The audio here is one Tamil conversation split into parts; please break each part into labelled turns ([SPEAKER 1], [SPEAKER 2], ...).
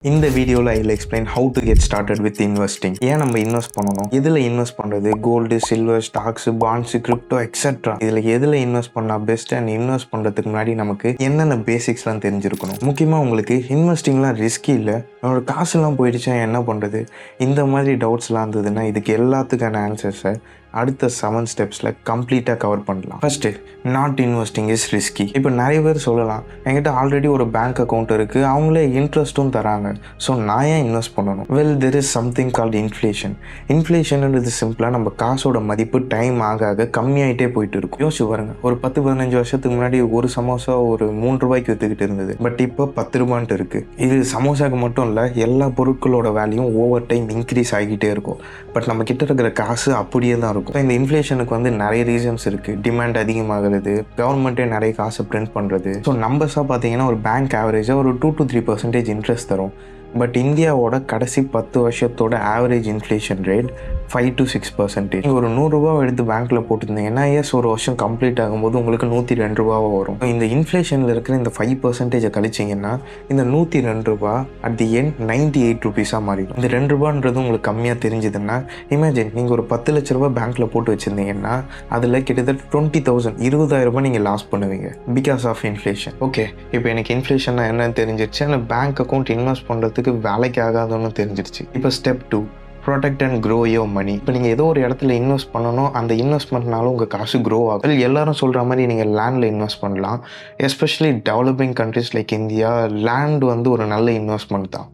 [SPEAKER 1] இந்த வீடியோவில் I will explain how to get started with investing. ஏன் நம்ம இன்வெஸ்ட் பண்ணணும், எதில் இன்வெஸ்ட் பண்ணுறது, gold, silver, stocks, bonds, crypto etcetera. இதில் எதில் இன்வெஸ்ட் பண்ணால் பெஸ்ட் அண்ட் இன்வெஸ்ட் பண்ணுறதுக்கு முன்னாடி நமக்கு என்னென்ன பேசிக்ஸ்லாம் தெரிஞ்சிருக்கணும். முக்கியமாக உங்களுக்கு இன்வெஸ்டிங்லாம் ரிஸ்கி இல்லை, என்னோட காசுலாம் போயிடுச்சா என்ன பண்ணுறது, இந்த மாதிரி டவுட்ஸ்லாம் இருந்ததுன்னா இதுக்கு எல்லாத்துக்கான ஆன்சர்ஸை அடுத்த 7 ஸ்டெப்ஸில் கம்ப்ளீட்டாக கவர் பண்ணலாம். First, not investing is risky. இப்போ நிறைய பேர் சொல்லலாம், என்கிட்ட ஆல்ரெடி ஒரு பேங்க் அக்கௌண்ட் இருக்குது, அவங்களே இன்ட்ரெஸ்ட்டும் தராங்க, ஸோ நான் ஏன் இன்வெஸ்ட் பண்ணணும்? Well, there is something called inflation. இன்ஃப்ளேஷன்ன்றது சிம்பிளாக நம்ம காசோட மதிப்பு டைம் ஆக ஆக கம்மியாகிட்டே போயிட்டு இருக்கும். யோசிச்சு பாருங்க, ஒரு 10-15 வருஷத்துக்கு முன்னாடி ஒரு சமோசா ஒரு 3 ரூபாய்க்கு விற்றுக்கிட்டு இருந்தது, பட் இப்போ 10 ரூபான்ட்டு இருக்குது. இது சமோசாவுக்கு மட்டும் இல்லை, எல்லா பொருட்களோட வேல்யூம் ஓவர் டைம் இன்க்ரீஸ் ஆகிட்டே இருக்கும். பட் நம்ம கிட்ட இருக்கிற காசு அப்படியே தான் இருக்கும். இந்த இன்ஃப்ளேஷனுக்கு நிறைய ரீசன்ஸ் இருக்குது. டிமாண்ட் அதிகமாகிறது, கவர்மெண்ட்டே நிறைய காசு பிரிண்ட் பண்ணுறது. ஸோ நம்பர்ஸாக பார்த்தீங்கன்னா ஒரு பேங்க் ஆவரேஜாக ஒரு 2 to 3% இன்ட்ரெஸ்ட் தரும். பட் இந்தியாவோட கடைசி 10 வருஷத்தோட ஆவரேஜ் இன்ஃப்ளேஷன் ரேட் 5 to 6%. நீங்கள் ஒரு 100 ரூபா எடுத்து பேங்க்கில் போட்டிருந்தீங்கன்னா ஒரு வருஷம் கம்ப்ளீட் ஆகும்போது உங்களுக்கு 102 ரூபாவாக வரும். இந்த இன்ஃப்ளேஷனில் இருக்கிற இந்த 5% கழிச்சிங்கன்னா இந்த 102 ரூபா அட் தி எண்ட் 98 ருபீஸாக மாறிடும். இந்த 2 ரூபான்றது உங்களுக்கு கம்மியாக தெரிஞ்சுதுன்னா, இமேஜின் நீங்கள் ஒரு 10 லட்ச ரூபா பேங்க்கில் போட்டு வச்சுருந்தீங்கன்னா அதில் கிட்டத்தட்ட 20,000 20,000 ரூபாய் நீங்கள் லாஸ் பண்ணுவீங்க பிகாஸ் ஆஃப் இன்ஃப்ளேஷன். ஓகே, இப்போ எனக்கு இன்ஃப்ளேஷன் என்னன்னு தெரிஞ்சிருச்சு, அந்த பேங்க் அக்கௌண்ட் இன்வெஸ்ட் பண்ணுறதுக்கு வேலைக்கு ஆகாதுன்னு தெரிஞ்சிருச்சு. இப்போ step 2, protect and grow your money. இப்போ நீங்கள் ஏதோ ஒரு இடத்துல இன்வெஸ்ட் பண்ணணும், அந்த இன்வெஸ்ட்மெண்ட்னால உங்கள் காசு க்ரோ ஆகும். எல்லாரும் சொல்கிற மாதிரி நீங்கள் லேண்டில் இன்வெஸ்ட் பண்ணலாம். Especially developing countries like India, land ஒரு நல்ல இன்வெஸ்ட்மெண்ட் தான்.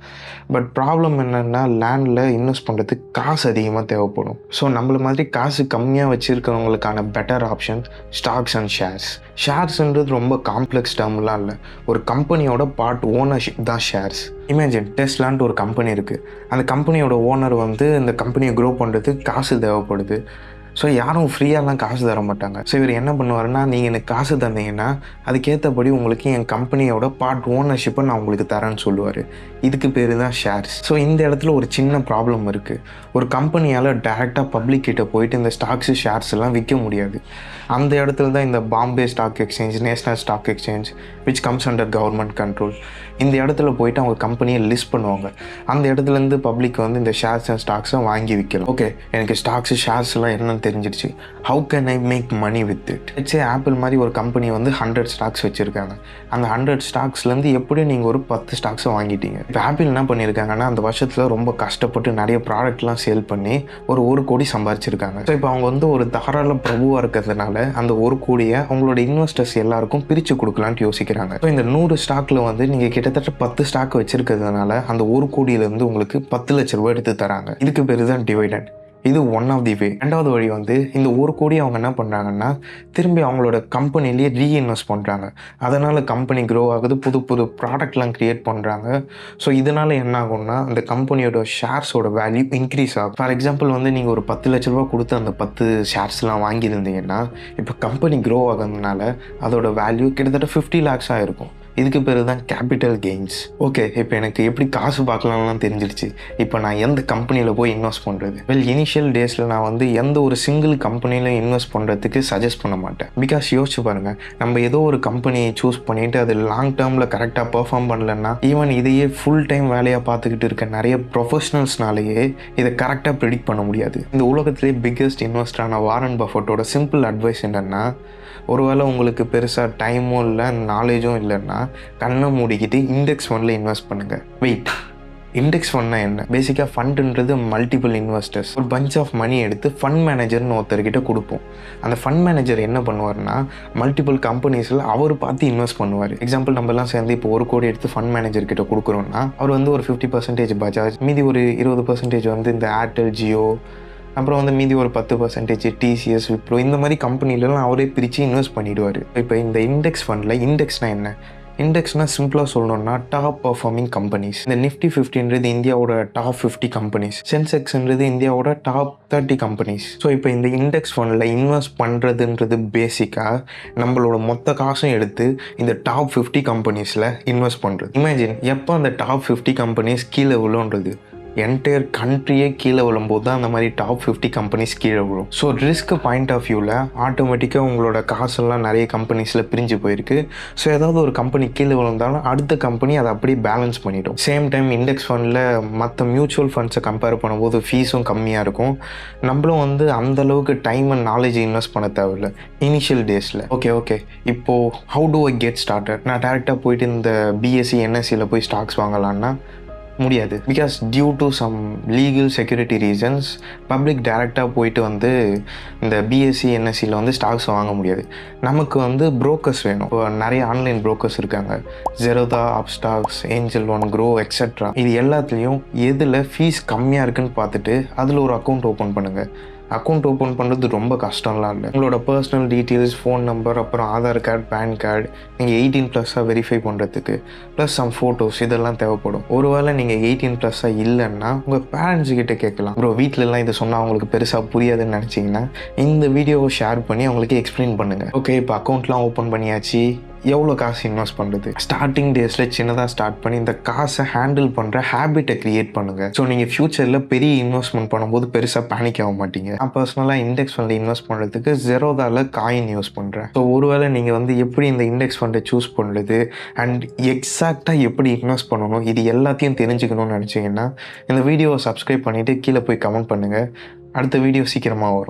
[SPEAKER 1] பட் ப்ராப்ளம் என்னென்னா, லேண்டில் இன்வெஸ்ட் பண்ணுறதுக்கு காசு அதிகமாக தேவைப்படும். ஸோ நம்மள மாதிரி காசு கம்மியாக வச்சுருக்கிறவங்களுக்கான better option stocks and shares. ஷேர்ஸ்ன்றது ரொம்ப காம்ப்ளெக்ஸ் டேர்ம்லாம் இல்லை, ஒரு கம்பெனியோட பார்ட் ஓனர்ஷிப் தான் ஷேர்ஸ். இமேஜின் டெஸ்லான்ட்டு ஒரு கம்பெனி இருக்குது, அந்த கம்பெனியோட ஓனர் இந்த கம்பெனியை க்ரோ பண்ணுறதுக்கு காசு தேவைப்படுது. ஸோ யாரும் ஃப்ரீயாலாம் காசு தர மாட்டாங்க. ஸோ இவர் என்ன பண்ணுவாருன்னா, நீங்கள் எனக்கு காசு தந்தீங்கன்னா அதுக்கேற்றபடி உங்களுக்கு என் கம்பெனியோட பார்ட் ஓனர்ஷிப்பை நான் உங்களுக்கு தரேன்னு சொல்லுவார். இதுக்கு பேர் தான் ஷேர்ஸ். ஸோ இந்த இடத்துல ஒரு சின்ன ப்ராப்ளம் இருக்குது. ஒரு கம்பெனியால் டேரெக்டாக பப்ளிக் கிட்ட போயிட்டு இந்த ஸ்டாக்ஸு ஷேர்ஸ் எல்லாம் விற்க முடியாது. அந்த இடத்துல தான் இந்த Bombay stock exchange, national stock exchange which comes under government control, இந்த இடத்துல போயிட்டு அவங்க கம்பெனியை லிஸ்ட் பண்ணுவாங்க. அந்த இடத்துலேருந்து பப்ளிக் இந்த ஷேர்ஸ் அண்ட் ஸ்டாக்ஸை வாங்கி விற்கலாம். ஓகே, எனக்கு ஸ்டாக்ஸு ஷேர்ஸ்லாம் என்னன்னு தெரிஞ்சிருச்சு. How can I make money with it? இட்ஸே ஆப்பிள் மாதிரி ஒரு கம்பெனி 100 ஸ்டாக்ஸ் வச்சுருக்காங்க. அந்த 100 ஸ்டாக்ஸ்லேருந்து எப்படியும் நீங்கள் ஒரு 10 ஸ்டாக்ஸை வாங்கிட்டீங்க. இப்போ ஆப்பிள் என்ன பண்ணியிருக்காங்கன்னா, அந்த வருஷத்தில் ரொம்ப கஷ்டப்பட்டு நிறைய ப்ராடக்ட்லாம் சேல் பண்ணி ஒரு 1 கோடி சம்பாரிச்சிருக்காங்க. ஸோ இப்போ அவங்க ஒரு தாராள பிரபுவாக இருக்கிறதுனால அந்த 1 கோடியை அவங்களோட இன்வெஸ்டர்ஸ் எல்லாருக்கும் பிரித்து கொடுக்கலான்ட்டு யோசிக்கிறாங்க. ஸோ இந்த 100 ஸ்டாக்கில் நீங்கள் கிட்டத்தட்ட 10 ஸ்டாக் வச்சுருக்கிறதுனால அந்த 1 கோடியிலேருந்து உங்களுக்கு 10 லட்ச ரூபாய் எடுத்து தராங்க. இதுக்கு பேர் தான் டிவிடெண்ட். இது ஒன் ஆஃப் தி வே. 2வது வழி இந்த 1 கோடி அவங்க என்ன பண்ணுறாங்கன்னா, திரும்பி அவங்களோட கம்பெனிலேயே ரீஇன்வெஸ்ட் பண்ணுறாங்க. அதனால் கம்பெனி க்ரோ ஆகுது, புது புது ப்ராடக்ட்லாம் க்ரியேட் பண்ணுறாங்க. ஸோ இதனால் என்ன ஆகும்னா, அந்த கம்பெனியோட ஷேர்ஸோட வேல்யூ இன்க்ரீஸ் ஆகும். ஃபார் எக்ஸாம்பிள் நீங்கள் ஒரு 10 லட்ச ரூபா கொடுத்து அந்த 10 ஷேர்ஸ்லாம் வாங்கியிருந்தீங்கன்னா, இப்போ கம்பெனி க்ரோ ஆகிறதுனால அதோட வேல்யூ கிட்டத்தட்ட 50 lakhs இருக்கும். இதுக்கு பேர் தான் கேபிட்டல் கெயின்ஸ். ஓகே, இப்போ எனக்கு எப்படி காசு பார்க்கலாம்லாம் தெரிஞ்சிருச்சு. இப்போ நான் எந்த கம்பெனியில் போய் இன்வெஸ்ட் பண்ணுறது? வெல், இனிஷியல் டேஸில் நான் எந்த ஒரு சிங்கிள் கம்பெனியில் இன்வெஸ்ட் பண்ணுறதுக்கு சஜஸ்ட் பண்ண மாட்டேன். பிகாஸ் யோசிச்சு பாருங்கள், நம்ம ஏதோ ஒரு கம்பெனியை சூஸ் பண்ணிவிட்டு அது லாங் டேர்மில் கரெக்டாக பெர்ஃபார்ம் பண்ணலன்னா, ஈவன் இதையே ஃபுல் டைம் வேலையாக பார்த்துக்கிட்டு இருக்க நிறைய ப்ரொஃபஷனல்ஸ்னாலேயே இதை கரெக்டாக ப்ரெடிக்ட் பண்ண முடியாது. இந்த உலகத்திலே பிக்கெஸ்ட் இன்வெஸ்டரான வாரன் பஃபட்டோட சிம்பிள் அட்வைஸ் என்னென்னா, ஒருவேளை உங்களுக்கு பெருசாக டைமும் இல்லை, நாலேஜும் இல்லைன்னா கண்ணை மூடிக்கிட்டு இண்டெக்ஸ் ஃபண்டில் இன்வெஸ்ட் பண்ணுங்கள். வெயிட், இண்டெக்ஸ் ஃபண்ட்னா என்ன? பேசிக்காக ஃபண்டுன்றது மல்டிபிள் இன்வெஸ்டர்ஸ் ஒரு பஞ்ச் ஆஃப் மணி எடுத்து ஃபண்ட் மேனேஜர்னு ஒருத்தர்கிட்ட கொடுப்போம். அந்த ஃபண்ட் மேனேஜர் என்ன பண்ணுவார்னா, மல்டிபிள் கம்பெனிஸில் அவர் பார்த்து இன்வெஸ்ட் பண்ணுவார். எக்ஸாம்பிள், நம்மலாம் சேர்ந்து இப்போ 1 கோடி எடுத்து ஃபண்ட் மேனேஜர் கிட்ட கொடுக்குறோன்னா, அவர் ஒரு 50% பஜாஜ், மீதி ஒரு 20% இந்த ஏர்டெல், ஜியோ, அப்புறம் மீதி ஒரு 10% டிசிஎஸ், விப்ரோ, இந்த மாதிரி கம்பெனிலலாம் அவரே பிரித்து இன்வெஸ்ட் பண்ணிவிடுவார். இப்போ இந்த இண்டெக்ஸ் ஃபண்டில் இண்டெக்ஸ்னால் என்ன? இண்டெக்ஸ்னால் சிம்பிளாக சொல்லணும்னா டாப் பர்ஃபார்மிங் கம்பெனிஸ். இந்த நிஃப்டி 50ன்றது இந்தியாவோட டாப் 50 கம்பெனிஸ், சென்செக்ஸ்ன்றது இந்தியாவோட டாப் 30 கம்பெனிஸ். ஸோ இப்போ இந்த இண்டெக்ஸ் ஃபண்டில் இன்வெஸ்ட் பண்ணுறதுன்றது பேசிக்காக நம்மளோட மொத்த காசும் எடுத்து இந்த டாப் 50 கம்பெனிஸில் இன்வெஸ்ட் பண்ணுறது. இமேஜின், எப்போ அந்த டாப் 50 கம்பெனிஸ் கீழே விழுன்றது என்டையர் கண்ட்ரியே கீழே விழும்போது தான் அந்த மாதிரி டாப் 50 கம்பெனிஸ் கீழே விழும். ஸோ ரிஸ்க் பாயிண்ட் ஆஃப் வியூவில் ஆட்டோமேட்டிக்காக உங்களோட காசெல்லாம் நிறைய கம்பெனிஸில் பிரிஞ்சு போயிருக்கு. ஸோ ஏதாவது ஒரு கம்பெனி கீழே விழுந்தாலும் அடுத்த கம்பெனி அதை அப்படியே பேலன்ஸ் பண்ணிடும். சேம் டைம் இண்டெக்ஸ் ஃபண்டில் மற்ற மியூச்சுவல் ஃபண்ட்ஸை கம்பேர் பண்ணும்போது ஃபீஸும் கம்மியாக இருக்கும். நம்மளும் அந்தளவுக்கு டைம் அண்ட் நாலேஜ் இன்வெஸ்ட் பண்ண தேவையில்லை இனிஷியல் டேஸில். ஓகே இப்போது how to I get started? நான் டேரெக்டாக போயிட்டு இந்த பிஎஸ்சி என்எஸ்சியில் போய் ஸ்டாக்ஸ் வாங்கலான்னா முடியாது. Because due to some legal security reasons public டைரெக்டாக போயிட்டு இந்த பிஎஸ்சி என்எஸ்சியில் ஸ்டாக்ஸ் வாங்க முடியாது. நமக்கு புரோக்கர்ஸ் வேணும். இப்போ நிறைய ஆன்லைன் புரோக்கர்ஸ் இருக்காங்க, Zerodha, Upstox, angel one, grow etcetera. இது எல்லாத்துலேயும் எதில் ஃபீஸ் கம்மியாக இருக்குன்னு பார்த்துட்டு அதில் ஒரு அக்கௌண்ட் ஓப்பன் பண்ணுங்கள். அக்கௌண்ட் ஓப்பன் பண்ணுறது ரொம்ப கஷ்டம்லாம் இல்லை. உங்களோட பர்சனல் டீட்டெயில்ஸ், ஃபோன் நம்பர், அப்புறம் ஆதார் கார்டு, பேன் கார்டு, நீங்கள் 18+ வெரிஃபை பண்ணுறதுக்கு ப்ளஸ் சம் ஃபோட்டோஸ் இதெல்லாம் தேவைப்படும். ஒருவேளை நீங்கள் 18+ இல்லைன்னா உங்கள் பேரண்ட்ஸ் கிட்டே கேட்கலாம். ப்ரோ வீட்டிலலாம் இதை சொன்னால் அவங்களுக்கு பெருசாக புரியாதுன்னு நினச்சிங்கன்னா இந்த வீடியோவை ஷேர் பண்ணி அவங்களுக்கு எக்ஸ்பிளைன் பண்ணுங்கள். ஓகே, இப்போ அக்கௌண்ட்லாம் ஓப்பன் பண்ணியாச்சு. எவ்வளோ காசு இன்வெஸ்ட் பண்ணுறது? ஸ்டார்டிங் டேஸில் சின்னதாக ஸ்டார்ட் பண்ணி இந்த காசை ஹேண்டில் பண்ணுற ஹேபிட்டை க்ரியேட் பண்ணுங்கள். ஸோ நீங்கள் ஃப்யூச்சரில் பெரிய இன்வெஸ்ட்மெண்ட் பண்ணும்போது பெருசாக பேனிக் ஆக மாட்டீங்க. நான் பர்சனலாக இண்டெக்ஸ் ஃபண்டில் இன்வெஸ்ட் பண்ணுறதுக்கு ஜெரோதாவில் காயின் யூஸ் பண்ணுறேன். ஸோ ஒருவேளை நீங்கள் எப்படி இந்த இண்டெக்ஸ் ஃபண்டை சூஸ் பண்ணுறது அண்ட் எக்ஸாக்டாக எப்படி இன்வெஸ்ட் பண்ணணும் இது எல்லாத்தையும் தெரிஞ்சுக்கணும்னு நினச்சிங்கன்னா இந்த வீடியோவை சப்ஸ்கிரைப் பண்ணிவிட்டு கீழே போய் கமெண்ட் பண்ணுங்கள். அடுத்த வீடியோ சீக்கிரமாக வரும்.